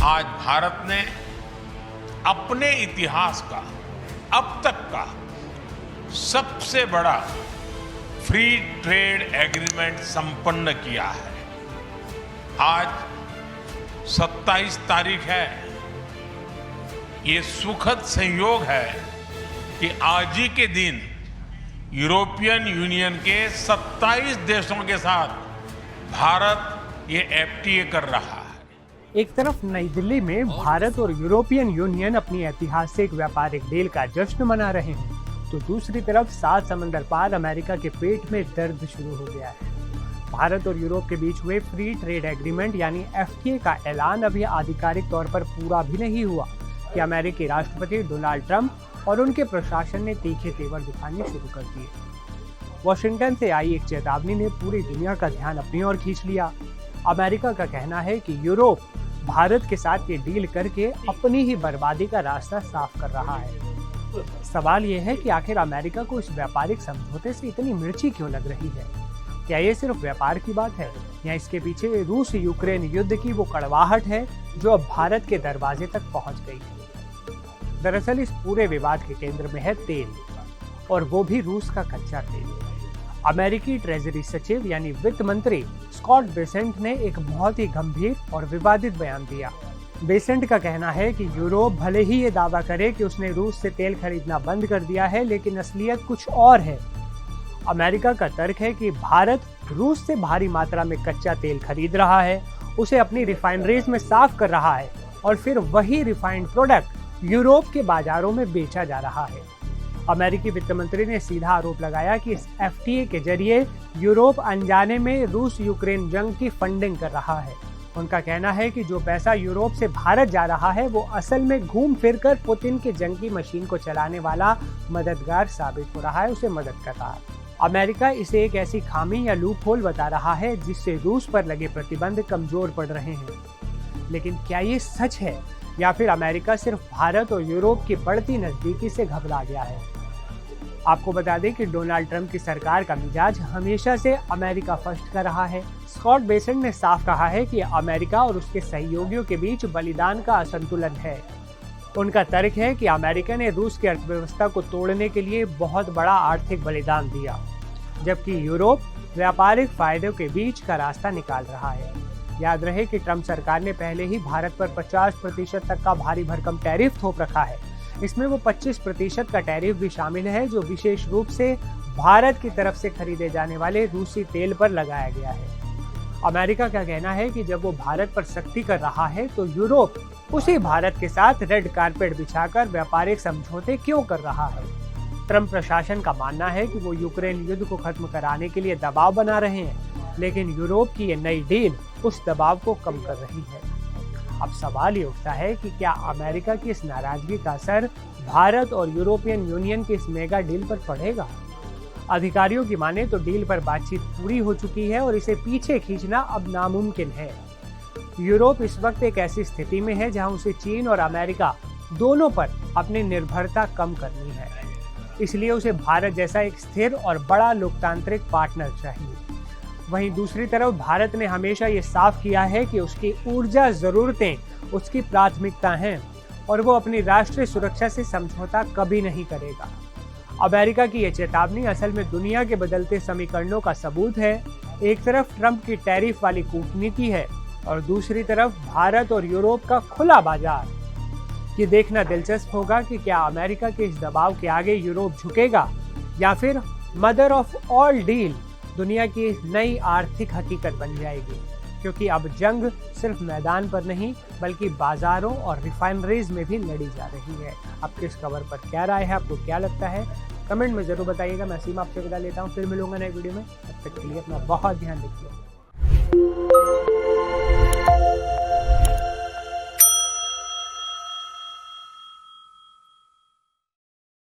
आज भारत ने अपने इतिहास का अब तक का सबसे बड़ा फ्री ट्रेड एग्रीमेंट संपन्न किया है। आज 27 तारीख है। ये सुखद संयोग है कि आज ही के दिन यूरोपियन यूनियन के 27 देशों के साथ भारत ये एफटीए कर रहा है। एक तरफ नई दिल्ली में भारत और यूरोपियन यूनियन अपनी ऐतिहासिक व्यापारिक डील का जश्न मना रहे हैं, तो दूसरी तरफ 7 समंदर पार अमेरिका के पेट में दर्द शुरू हो गया है। भारत और यूरोप के बीच हुए फ्री ट्रेड एग्रीमेंट यानी एफटीए का ऐलान अभी आधिकारिक तौर पर पूरा भी नहीं हुआ कि अमेरिकी राष्ट्रपति डोनाल्ड ट्रंप और उनके प्रशासन ने तीखे तेवर दिखाने शुरू कर दिए। वॉशिंगटन से आई एक चेतावनी ने पूरी दुनिया का ध्यान अपनी ओर खींच लिया। अमेरिका का कहना है कि यूरोप भारत के साथ ये डील करके अपनी ही बर्बादी का रास्ता साफ कर रहा है। सवाल ये है कि आखिर अमेरिका को इस व्यापारिक समझौते से इतनी मिर्ची क्यों लग रही है? क्या ये सिर्फ व्यापार की बात है या इसके पीछे रूस यूक्रेन युद्ध की वो कड़वाहट है जो अब भारत के दरवाजे तक पहुंच गई है? दरअसल इस पूरे विवाद के केंद्र में है तेल, और वो भी रूस का कच्चा तेल। अमेरिकी ट्रेजरी सचिव यानी वित्त मंत्री स्कॉट बेसेंट ने एक बहुत ही गंभीर और विवादित बयान दिया। बेसेंट का कहना है कि यूरोप भले ही ये दावा करे कि उसने रूस से तेल खरीदना बंद कर दिया है, लेकिन असलियत कुछ और है। अमेरिका का तर्क है कि भारत रूस से भारी मात्रा में कच्चा तेल खरीद रहा है, उसे अपनी रिफाइनरीज में साफ कर रहा है और फिर वही रिफाइंड प्रोडक्ट यूरोप के बाजारों में बेचा जा रहा है। अमेरिकी वित्त मंत्री ने सीधा आरोप लगाया कि इस एफटीए के जरिए यूरोप अनजाने में रूस यूक्रेन जंग की फंडिंग कर रहा है। उनका कहना है कि जो पैसा यूरोप से भारत जा रहा है वो असल में घूम फिरकर पुतिन के जंग की मशीन को चलाने वाला मददगार साबित हो रहा है, उसे मदद कर रहा है। अमेरिका इसे एक ऐसी खामी या लूप होल बता रहा है जिससे रूस पर लगे प्रतिबंध कमजोर पड़ रहे हैं। लेकिन क्या ये सच है या फिर अमेरिका सिर्फ भारत और यूरोप की बढ़ती नजदीकी से घबरा गया है? आपको बता दें कि डोनाल्ड ट्रंप की सरकार का मिजाज हमेशा से अमेरिका फर्स्ट का रहा है। स्कॉट बेसेंट ने साफ कहा है कि अमेरिका और उसके सहयोगियों के बीच बलिदान का असंतुलन है। उनका तर्क है कि अमेरिका ने रूस की अर्थव्यवस्था को तोड़ने के लिए बहुत बड़ा आर्थिक बलिदान दिया, जबकि यूरोप व्यापारिक फायदों के बीच का रास्ता निकाल रहा है। याद रहे कि ट्रंप सरकार ने पहले ही भारत पर 50% तक का भारी भरकम टैरिफ थोप रखा है। इसमें वो 25% का टैरिफ भी शामिल है जो विशेष रूप से भारत की तरफ से खरीदे जाने वाले रूसी तेल पर लगाया गया है। अमेरिका का कहना है कि जब वो भारत पर सख्ती कर रहा है तो यूरोप उसी भारत के साथ रेड कारपेट बिछाकर व्यापारिक समझौते क्यों कर रहा है? ट्रंप प्रशासन का मानना है कि वो यूक्रेन युद्ध को खत्म कराने के लिए दबाव बना रहे हैं, लेकिन यूरोप की ये नई डील उस दबाव को कम कर रही है। अब सवाल ये उठता है कि क्या अमेरिका की इस नाराजगी का असर भारत और यूरोपियन यूनियन की इस मेगा डील पर पड़ेगा? अधिकारियों की माने तो डील पर बातचीत पूरी हो चुकी है और इसे पीछे खींचना अब नामुमकिन है। यूरोप इस वक्त एक ऐसी स्थिति में है जहां उसे चीन और अमेरिका दोनों पर अपनी निर्भरता कम करनी है। इसलिए उसे भारत जैसा एक स्थिर और बड़ा लोकतांत्रिक पार्टनर चाहिए। वहीं दूसरी तरफ भारत ने हमेशा ये साफ किया है कि उसकी ऊर्जा जरूरतें उसकी प्राथमिकता हैं और वो अपनी राष्ट्रीय सुरक्षा से समझौता कभी नहीं करेगा। अमेरिका की ये चेतावनी असल में दुनिया के बदलते समीकरणों का सबूत है। एक तरफ ट्रंप की टैरिफ वाली कूटनीति है और दूसरी तरफ भारत और यूरोप का खुला बाजार। ये देखना दिलचस्प होगा कि क्या अमेरिका के इस दबाव के आगे यूरोप झुकेगा या फिर मदर ऑफ ऑल डील दुनिया की नई आर्थिक हकीकत बन जाएगी, क्योंकि अब जंग सिर्फ मैदान पर नहीं बल्कि बाजारों और रिफाइनरीज में भी लड़ी जा रही है। आपके इस खबर पर क्या राय है, आपको क्या लगता है, कमेंट में जरूर बताइएगा। मैं सीमा आपसे विदा लेता हूँ, फिर मिलूंगा नए वीडियो में। तब तक के लिए अपना बहुत ध्यान रखिए।